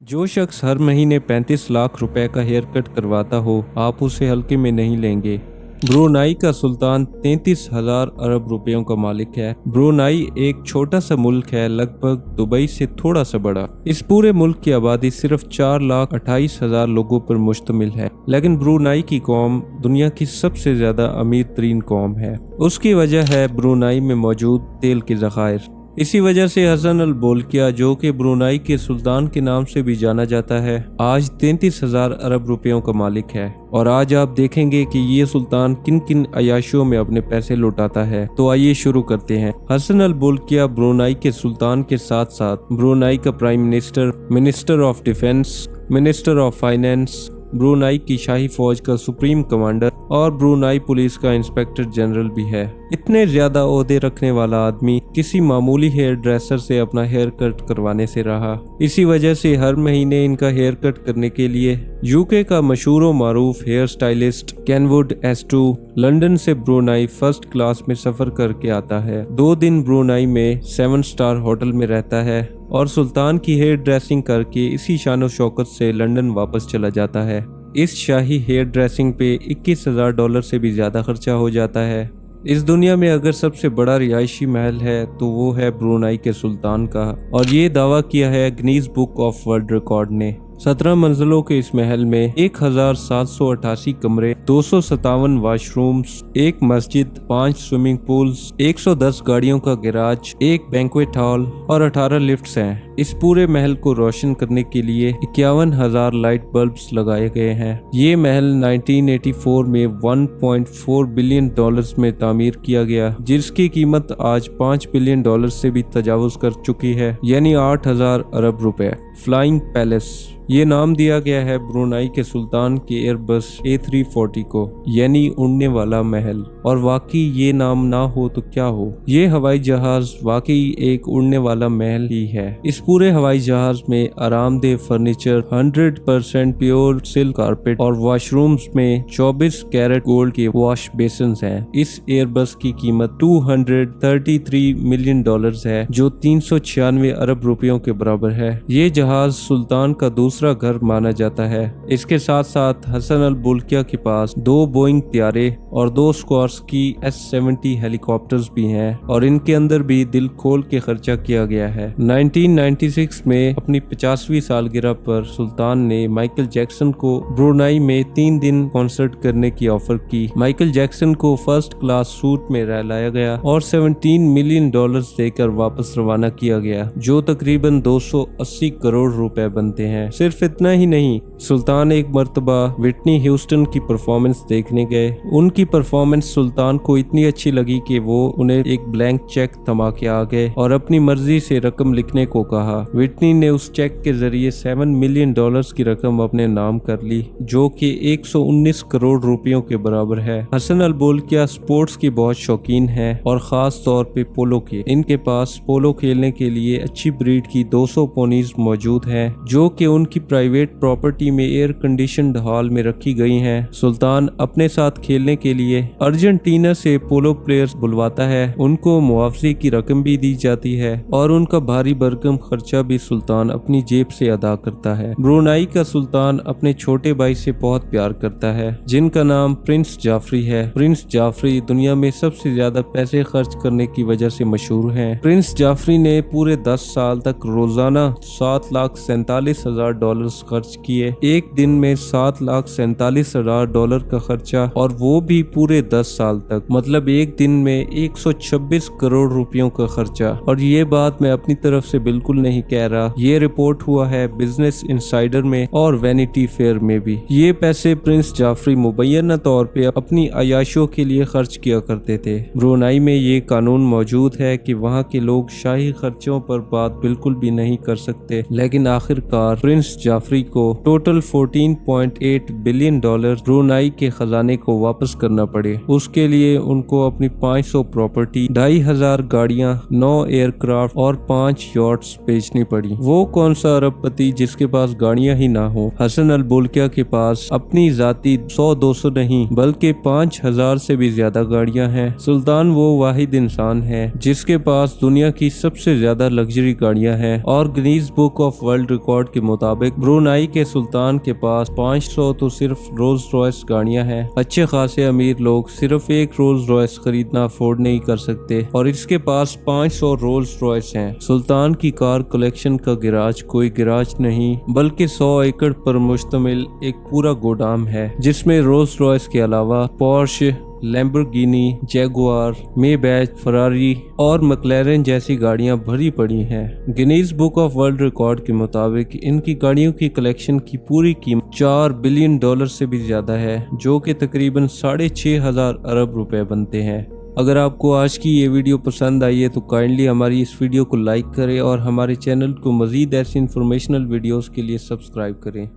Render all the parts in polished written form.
जो शख्स हर महीने 35 लाख रुपए का हेयर कट करवाता हो, आप उसे हल्के में नहीं लेंगे। ब्रुनाई का सुल्तान 33,000 अरब रुपयों का मालिक है। ब्रुनाई एक छोटा सा मुल्क है, लगभग दुबई से थोड़ा सा बड़ा। इस पूरे मुल्क की आबादी सिर्फ 4,28,000 लोगों पर मुश्तमिल है, लेकिन ब्रुनाई की कौम दुनिया की सबसे ज्यादा अमीर तरीन कौम है। उसकी वजह है ब्रुनाई में मौजूद तेल के ज़खायर। इसी वजह से हसन अल बोल्किया, जो कि ब्रुनाई के सुल्तान के नाम से भी जाना जाता है, आज 33,000 अरब रुपयों का मालिक है। और आज आप देखेंगे कि ये सुल्तान किन किन अयाशियों में अपने पैसे लुटाता है। तो आइए शुरू करते हैं। हसन अल बोल्किया ब्रुनाई के सुल्तान के साथ साथ ब्रुनाई का prime minister, minister of defence, minister of finance, Brunei की शाही फौज का सुप्रीम कमांडर और ब्रुनाई पुलिस का इंस्पेक्टर जनरल भी है। इतने ज्यादा ओहदे रखने वाला आदमी किसी मामूली हेयर ड्रेसर से अपना हेयर कट करवाने से रहा। इसी वजह से हर महीने इनका हेयर कट करने के लिए यूके का मशहूर व मारूफ हेयर स्टाइलिस्ट केनवुड एस2 लंदन से ब्रुनाई फर्स्ट क्लास में सफर करके आता है। 2 दिन ब्रुनाई में 7 स्टार होटल में रहता है और सुल्तान की हेयर ड्रेसिंग करके इसी शानो शौकत से लंदन वापस चला जाता है। इस शाही हेयर ड्रेसिंग पे $21,000 से भी ज्यादा खर्चा हो जाता है। इस दुनिया में अगर सबसे बड़ा रिहायशी महल है तो वो है ब्रुनाई के सुल्तान का, और ये दावा किया है Guinness book of world record ने। 17 मंजिलों के इस महल में 1,788 कमरे, 257 वाशरूम्स, 1 मस्जिद, 5 स्विमिंग पूल्स, 110 गाड़ियों का गैराज, 1 बैंक्वेट हॉल और 18 लिफ्ट्स हैं। इस पूरे महल को रोशन करने के लिए 51,000 लाइट बल्ब्स लगाए गए हैं। ये महल 1984 में $1.4 बिलियन में तामीर किया गया, जिसकी कीमत आज $5 बिलियन से भी तजावुज कर चुकी है, यानी 8,000 अरब रुपए। फ्लाइंग पैलेस, ये नाम दिया गया है ब्रुनाई के सुल्तान के एयरबस A340 को, यानी उड़ने वाला महल। और वाकई ये नाम ना हो तो क्या हो, ये हवाई जहाज वाकई एक उड़ने वाला महल ही है। इस पूरे हवाई जहाज में आरामदेह फर्नीचर, 100% प्योर सिल्क कारपेट और वॉशरूम्स में 24 कैरेट गोल्ड के वॉश बेसिन हैं। इस एयरबस की कीमत $233 मिलियन है, जो 396 अरब रुपयों के बराबर है। ये जहाज सुल्तान का दूसरा घर माना जाता है। इसके साथ साथ हसन अल बोल्किया के पास 2 बोइंग त्यारे और 2 स्कोर्स्की S-70 हेलीकॉप्टर्स भी हैं, और इनके अंदर भी दिल खोल के खर्चा किया गया है। 1996 में अपनी 50वीं सालगिरह पर सुल्तान ने माइकल जैक्सन को ब्रुनाई में 3 दिन कॉन्सर्ट करने की ऑफर की। माइकल जैक्सन को फर्स्ट क्लास सूट में लाया गया और $17 मिलियन देकर वापस रवाना किया गया, जो तकरीबन 280 करोड़ रुपए बनते हैं। सिर्फ इतना ही नहीं, सुल्तान एक मर्तबा विटनी ह्यूस्टन की परफॉर्मेंस देखने गए। उनकी परफॉर्मेंस सुल्तान को इतनी अच्छी लगी कि वो उन्हें एक ब्लैंक चेक थमा के आ गए और अपनी मर्जी से रकम लिखने को कहा। विटनी ने उस चेक के जरिए $7 मिलियन की रकम अपने नाम कर ली, जो कि 119 करोड़ रुपयों के बराबर है। हसन अल बोल्किया स्पोर्ट्स के बहुत शौकीन है, और खास तौर पे पोलो के। इनके पास पोलो खेलने के लिए अच्छी ब्रीड की 200 पोनीज मौजूद हैं, जो कि उनकी प्राइवेट प्रॉपर्टी में एयर कंडीशनड हॉल में रखी गई हैं। सुल्तान अपने साथ खेलने के लिए अर्जेंटीना से पोलो प्लेयर्स बुलवाता है, उनको मुआवजे की रकम भी दी जाती है, और उनका भारी भरकम खर्चा भी सुल्तान अपनी जेब से अदा करता है। ब्रुनाई का सुल्तान अपने छोटे भाई से बहुत प्यार करता है, जिनका नाम प्रिंस जाफरी है। प्रिंस जाफरी दुनिया में सबसे ज्यादा पैसे खर्च करने की वजह से मशहूर हैं। प्रिंस जाफरी ने पूरे 10 साल तक रोजाना $7,47,000 खर्च किए। एक दिन में $7,47,000 का खर्चा, और वो भी पूरे 10 साल तक, मतलब एक दिन में 126 करोड़ रुपयों का खर्चा। और ये बात मैं अपनी तरफ से बिल्कुल नहीं कह रहा, ये रिपोर्ट हुआ है बिजनेस इनसाइडर में और वैनिटी फेयर में भी। ये पैसे प्रिंस जाफरी मुबैना तौर पे अपनी अयाशों के लिए खर्च किया करते थे। ब्रुनाई में ये कानून मौजूद है कि वहाँ के लोग शाही खर्चों पर बात बिल्कुल भी नहीं कर सकते, लेकिन आखिरकार प्रिंस जाफरी को टोटल $14.8 बिलियन ब्रुनाई के खजाने को वापस करना पड़े। उसके लिए उनको अपनी 500 प्रॉपर्टी, 2,500 गाड़ियां, 9 एयरक्राफ्ट और 5 यॉट्स बेचनी पड़ी। वो कौन सा अरबपति जिसके पास गाड़ियां ही ना हो। हसन अल बोल्किया के पास अपनी जाती 100-200 नहीं बल्कि 5,000 से भी ज्यादा गाड़ियां हैं। सुल्तान वो वाहिद इंसान है जिसके पास दुनिया की सबसे ज्यादा लग्जरी गाड़ियां हैं, और Guinness book of world record के मुताबिक मुताबिक ब्रुनाई के सुल्तान के पास 500 तो सिर्फ रोल्स रॉयस गाड़ियां हैं। अच्छे खासे अमीर लोग सिर्फ एक रोल्स रॉयस खरीदना अफोर्ड नहीं कर सकते और इसके पास 500 रोल्स रॉयस हैं। सुल्तान की कार कलेक्शन का गिराज कोई गिराज नहीं बल्कि 100 एकड़ पर मुश्तमिल एक पूरा गोदाम है, जिसमें रोल्स रॉयस के अलावा पोर्श, लैम्बोर्गिनी, जैगुआर, मेबैच, फरारी और मैक्लेरन जैसी गाड़ियां भरी पड़ी हैं। Guinness book of world record के मुताबिक इनकी गाड़ियों की कलेक्शन की पूरी कीमत $4 बिलियन से भी ज्यादा है, जो कि तकरीबन 6,500 अरब रुपए बनते हैं। अगर आपको आज की ये वीडियो पसंद आई है तो काइंडली हमारी इस वीडियो को लाइक करें और हमारे चैनल को मज़ीद ऐसी इंफॉर्मेशनल वीडियोस के लिए सब्सक्राइब करें।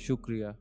शुक्रिया।